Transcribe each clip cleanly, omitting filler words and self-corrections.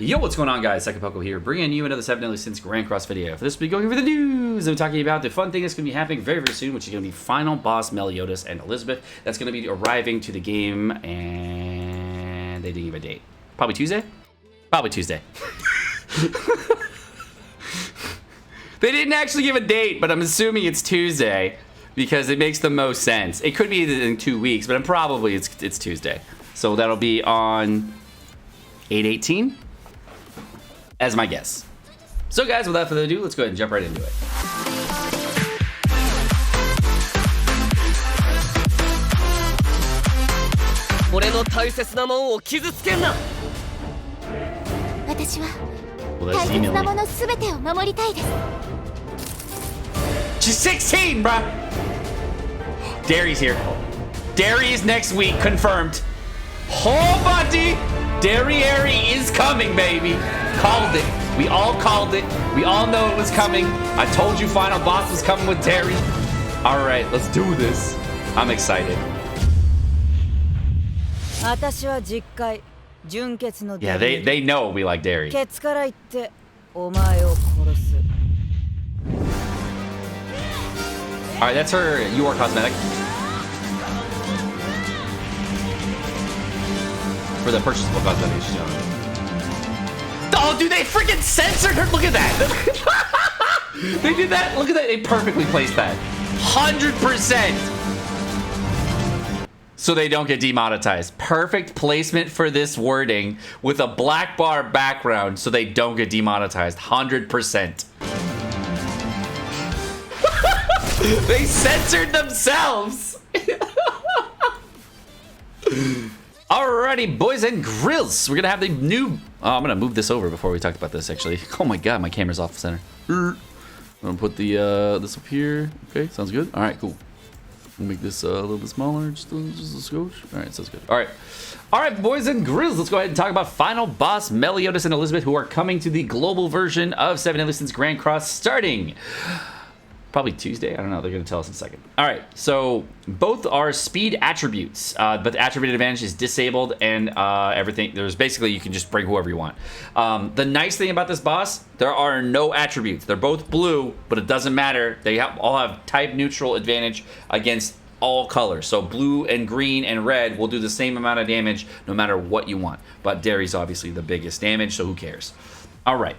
Yo, what's going on, guys? Sekapoko here, bringing you another 7 Deadly Sins Grand Cross video. For this, we'll be going over the news. I'm talking about the fun thing that's going to be happening very, very soon, which is going to be final boss Meliodas and Elizabeth. That's going to be arriving to the game, and they didn't give a date. Probably Tuesday? Probably Tuesday. They didn't actually give a date, but I'm assuming it's Tuesday because it makes the most sense. It could be in 2 weeks, but probably it's Tuesday. So that'll be on 8/18 as my guess. So guys, without further ado, let's go ahead and jump right into it. She's 16, bruh! Derieri's here. Derieri's next week, confirmed. Oh, buddy! Derieri is coming, baby. Called it. We all called it. We all know it was coming. I told you final boss was coming with Derieri. All right, let's do this. I'm excited. Yeah, they know we like Derieri. All right, that's her UR cosmetic. For the purchasable cosmetic she's on. Oh, dude, they freaking censored her. Look at that. They did that. Look at that. They perfectly placed that. 100%. So they don't get demonetized. Perfect placement for this wording with a black bar background so they don't get demonetized. 100%. They censored themselves. Alrighty, boys and grills. We're gonna have the new. Oh, I'm gonna move this over before we talked about this. Actually, oh my god, my camera's off center. I'm gonna put the this up here. Okay, sounds good. All right, cool. We'll make this a little bit smaller, just a skosh. All right, sounds good. All right, boys and grills. Let's go ahead and talk about final boss Meliodas and Elizabeth, who are coming to the global version of 7 Deadly Sins Grand Cross starting. Probably Tuesday. I don't know. They're going to tell us in a second. All right. So both are speed attributes, but the attribute advantage is disabled and everything. There's basically, you can just bring whoever you want. The nice thing about this boss, there are no attributes. They're both blue, but it doesn't matter. They all have type neutral advantage against all colors. So blue and green and red will do the same amount of damage no matter what you want. But Derieri's obviously the biggest damage, so who cares? All right.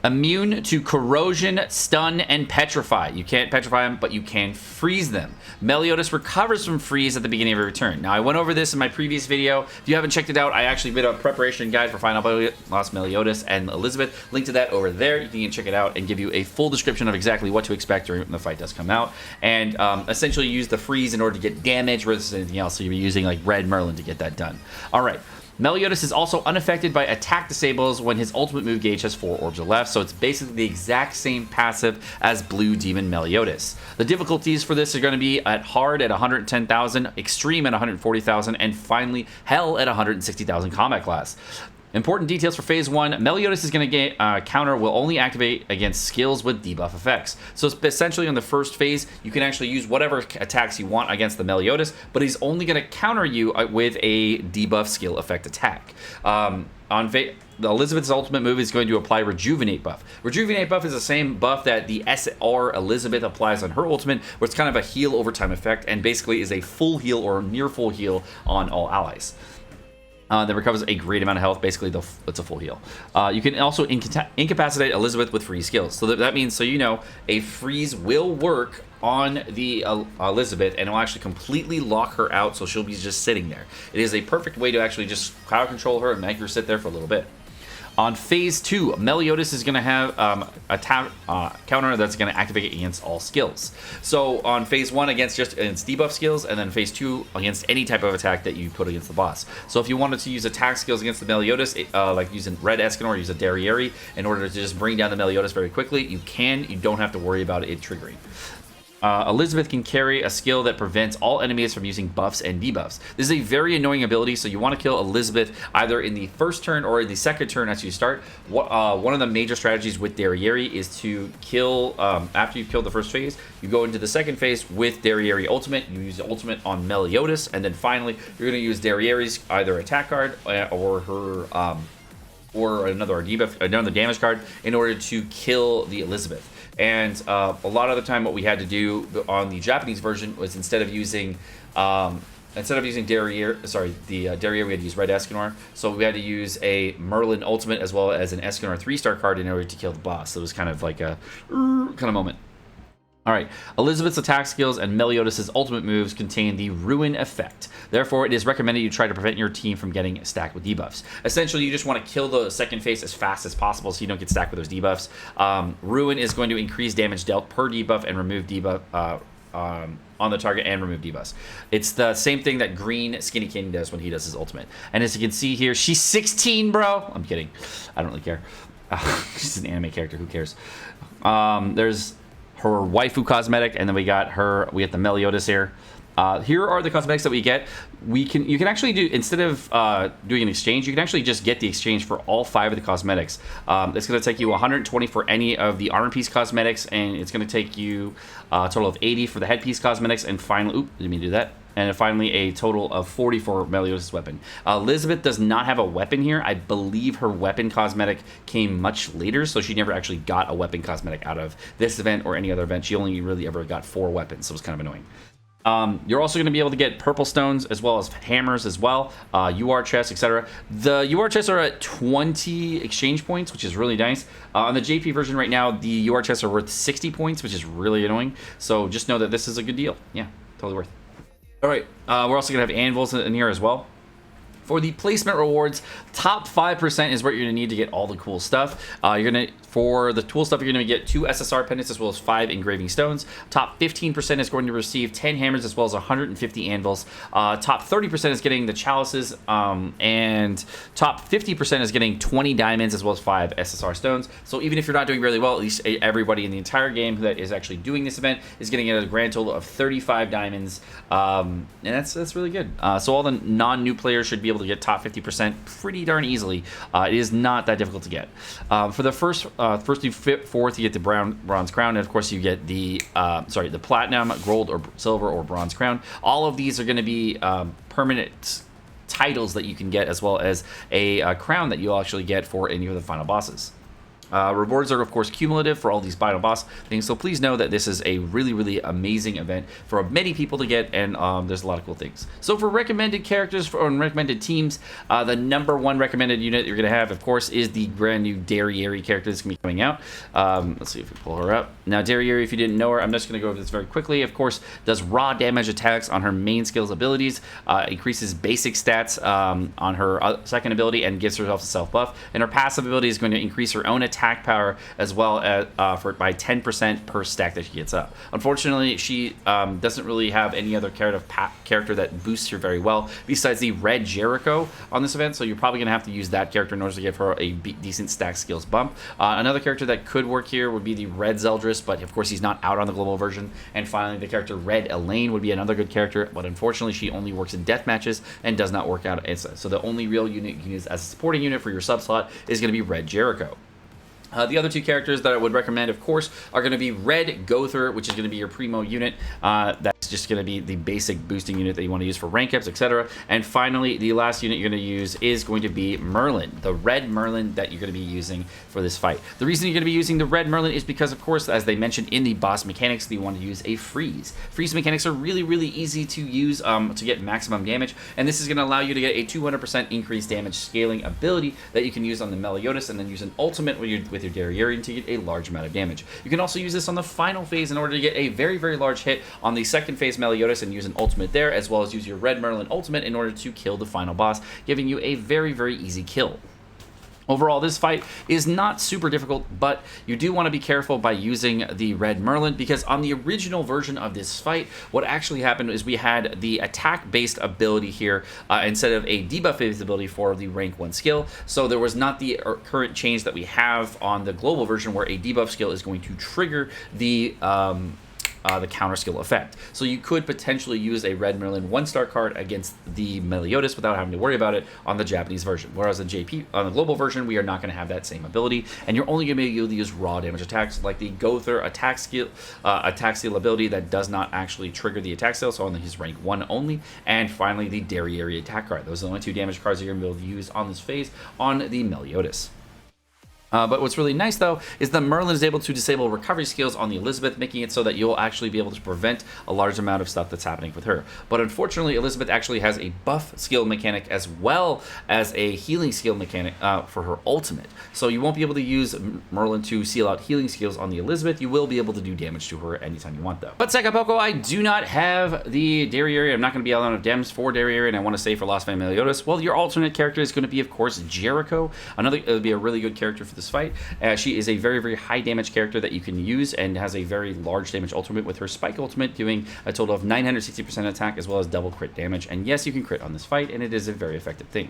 Immune to corrosion, stun, and petrify. You can't petrify them, but you can freeze them. Meliodas recovers from freeze at the beginning of every turn. Now, I went over this in my previous video. If you haven't checked it out, I actually made a preparation guide for final boss Meliodas and Elizabeth. Link to that over there. You can check it out and give you a full description of exactly what to expect during when the fight does come out. And essentially use the freeze in order to get damage versus anything else. So you'll be using like Red Merlin to get that done. All right. Meliodas is also unaffected by attack disables when his ultimate move gauge has 4 orbs or left, so it's basically the exact same passive as Blue Demon Meliodas. The difficulties for this are going to be at hard at 110,000, extreme at 140,000, and finally hell at 160,000 combat class. Important details for phase 1, Meliodas is going to get counter will only activate against skills with debuff effects. So essentially on the first phase, you can actually use whatever attacks you want against the Meliodas, but he's only going to counter you with a debuff skill effect attack. Elizabeth's ultimate move is going to apply Rejuvenate buff. Rejuvenate buff is the same buff that the SR Elizabeth applies on her ultimate, where it's kind of a heal over time effect and basically is a full heal or near full heal on all allies. That recovers a great amount of health. Basically, it's a full heal. You can also incapacitate Elizabeth with freeze skills. So that means, so you know, a freeze will work on the Elizabeth, and it'll actually completely lock her out, so she'll be just sitting there. It is a perfect way to actually just crowd control her and make her sit there for a little bit. On phase 2, Meliodas is going to have a counter that's going to activate against all skills. So on phase 1 against debuff skills, and then phase 2 against any type of attack that you put against the boss. So if you wanted to use attack skills against the Meliodas, like using Red Escanor, use a Derieri, in order to just bring down the Meliodas very quickly, you can. You don't have to worry about it triggering. Elizabeth can carry a skill that prevents all enemies from using buffs and debuffs. This is a very annoying ability, so you want to kill Elizabeth either in the first turn or in the second turn as you start. One of the major strategies with Derieri is to kill, after you've killed the first phase, you go into the second phase with Derieri ultimate. You use the ultimate on Meliodas, and then finally you're going to use Derieri's either attack card or her or another debuff, another damage card in order to kill the Elizabeth. And a lot of the time, what we had to do on the Japanese version was instead of using Derieri, Derieri, we had to use Red Escanor. So we had to use a Merlin Ultimate as well as an Escanor 3-star card in order to kill the boss. So it was kind of like a kind of moment. All right, Elizabeth's attack skills and Meliodas' ultimate moves contain the Ruin effect. Therefore, it is recommended you try to prevent your team from getting stacked with debuffs. Essentially, you just want to kill the second phase as fast as possible so you don't get stacked with those debuffs. Ruin is going to increase damage dealt per debuff and remove debuff on the target and remove debuffs. It's the same thing that Green Skinny King does when he does his ultimate. And as you can see here, she's 16, bro. I'm kidding. I don't really care. She's an anime character. Who cares? There's her waifu cosmetic, and then we got the Meliodas here. Here are the cosmetics that we get. You can actually do, instead of doing an exchange, you can actually just get the exchange for all 5 of the cosmetics. It's going to take you 120 for any of the armor piece cosmetics, and it's going to take you a total of 80 for the headpiece cosmetics, and finally, didn't mean to do that. And finally, a total of 40 for Meliodas' weapon. Elizabeth does not have a weapon here. I believe her weapon cosmetic came much later, so she never actually got a weapon cosmetic out of this event or any other event. She only really ever got 4 weapons, so it was kind of annoying. You're also going to be able to get purple stones as well as hammers as well, UR chests, etc. The UR chests are at 20 exchange points, which is really nice. On the JP version right now, the UR chests are worth 60 points, which is really annoying. So just know that this is a good deal. Yeah, totally worth. All right, we're also going to have anvils in here as well. For the placement rewards, top 5% is what you're going to need to get all the cool stuff. For the cool stuff, you're going to get 2 SSR pendants as well as 5 engraving stones. Top 15% is going to receive 10 hammers as well as 150 anvils. Top 30% is getting the chalices, and top 50% is getting 20 diamonds as well as 5 SSR stones. So even if you're not doing really well, at least everybody in the entire game that is actually doing this event is getting a grand total of 35 diamonds, and that's really good. So all the non-new players should be able to get top 50% pretty darn easily. It is not that difficult to get. For the first through fourth, you get the bronze crown, and of course you get the platinum, gold, or silver, or bronze crown. All of these are going to be permanent titles that you can get, as well as a crown that you'll actually get for any of the final bosses. Rewards are, of course, cumulative for all these final boss things, so please know that this is a really, really amazing event for many people to get, and there's a lot of cool things. So for recommended characters and recommended teams, the number 1 recommended unit you're going to have, of course, is the brand new Derieri character that's going to be coming out. Let's see if we pull her up. Now, Derieri, if you didn't know her, I'm just going to go over this very quickly. Of course, does raw damage attacks on her main skills abilities, increases basic stats on her second ability, and gives herself a self buff. And her passive ability is going to increase her own attack power as well as by 10% per stack that she gets up. Unfortunately, she doesn't really have any other character that boosts her very well besides the Red Jericho on this event, so you're probably going to have to use that character in order to give her a decent stack skills bump. Another character that could work here would be the Red Zeldris, but of course he's not out on the global version. And finally, the character Red Elaine would be another good character, but unfortunately she only works in death matches and does not work out. So the only real unit you can use as a supporting unit for your sub slot is going to be Red Jericho. The other 2 characters that I would recommend, of course, are going to be Red Gother, which is going to be your primo unit. That's just going to be the basic boosting unit that you want to use for rank ups, etc. And finally, the last unit you're going to use is going to be Merlin, the Red Merlin that you're going to be using for this fight. The reason you're going to be using the Red Merlin is because, of course, as they mentioned in the boss mechanics, you want to use a freeze. Freeze mechanics are really, really easy to use to get maximum damage, and this is going to allow you to get a 200% increased damage scaling ability that you can use on the Meliodas, and then use an ultimate with your Derieri to get a large amount of damage. You can also use this on the final phase in order to get a very, very large hit on the second phase Meliodas and use an ultimate there, as well as use your Red Merlin ultimate in order to kill the final boss, giving you a very, very easy kill. Overall, this fight is not super difficult, but you do want to be careful by using the Red Merlin, because on the original version of this fight, what actually happened is we had the attack-based ability here instead of a debuff-based ability for the rank 1 skill. So there was not the current change that we have on the global version, where a debuff skill is going to trigger the the counter skill effect. So you could potentially use a red Merlin 1-star card against the Meliodas without having to worry about it on the Japanese version. Whereas the JP on the global version, we are not going to have that same ability, and you're only going to be able to use raw damage attacks like the Gother attack skill ability that does not actually trigger the attack skill, so only his rank 1 only. And finally, the Derieri attack card. Those are the only 2 damage cards you're going to be able to use on this phase on the Meliodas. But what's really nice, though, is that Merlin is able to disable recovery skills on the Elizabeth, making it so that you'll actually be able to prevent a large amount of stuff that's happening with her. But unfortunately, Elizabeth actually has a buff skill mechanic as well as a healing skill mechanic for her ultimate. So you won't be able to use Merlin to seal out healing skills on the Elizabeth. You will be able to do damage to her anytime you want, though. But Sekapoko, I do not have the Derieri. I'm not going to be out of Dems for Derieri, and I want to say for Lost Van Meliodas. Well, your alternate character is going to be, of course, Jericho. It would be a really good character for this fight. She is a very, very high damage character that you can use and has a very large damage ultimate, with her spike ultimate doing a total of 960% attack as well as double crit damage. And yes, you can crit on this fight, and it is a very effective thing.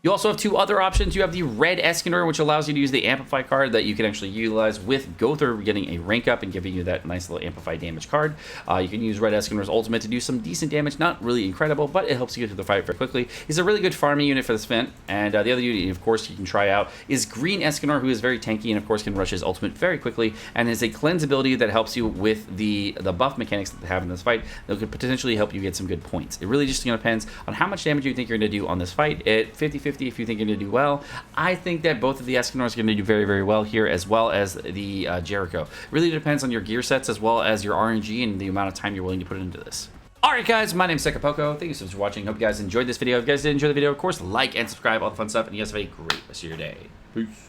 You also have 2 other options. You have the red Escanor, which allows you to use the Amplify card that you can actually utilize with Gother getting a rank up and giving you that nice little Amplify damage card. You can use red Escanor's ultimate to do some decent damage, not really incredible, but it helps you get through the fight very quickly. He's a really good farming unit for this event, and the other unit, of course, you can try out is green Escanor, who is very tanky and, of course, can rush his ultimate very quickly, and is a cleanse ability that helps you with the buff mechanics that they have in this fight that could potentially help you get some good points. It really just depends on how much damage you think you're going to do on this fight. At 50-50, if you think you're going to do well. I think that both of the Escanors are going to do very, very well here, as well as the Jericho. Really depends on your gear sets as well as your RNG and the amount of time you're willing to put into this. Alright guys, my name is Sekapoko. Thank you so much for watching. Hope you guys enjoyed this video. If you guys did enjoy the video, of course, like and subscribe, all the fun stuff, and you guys have a great rest of your day. Peace.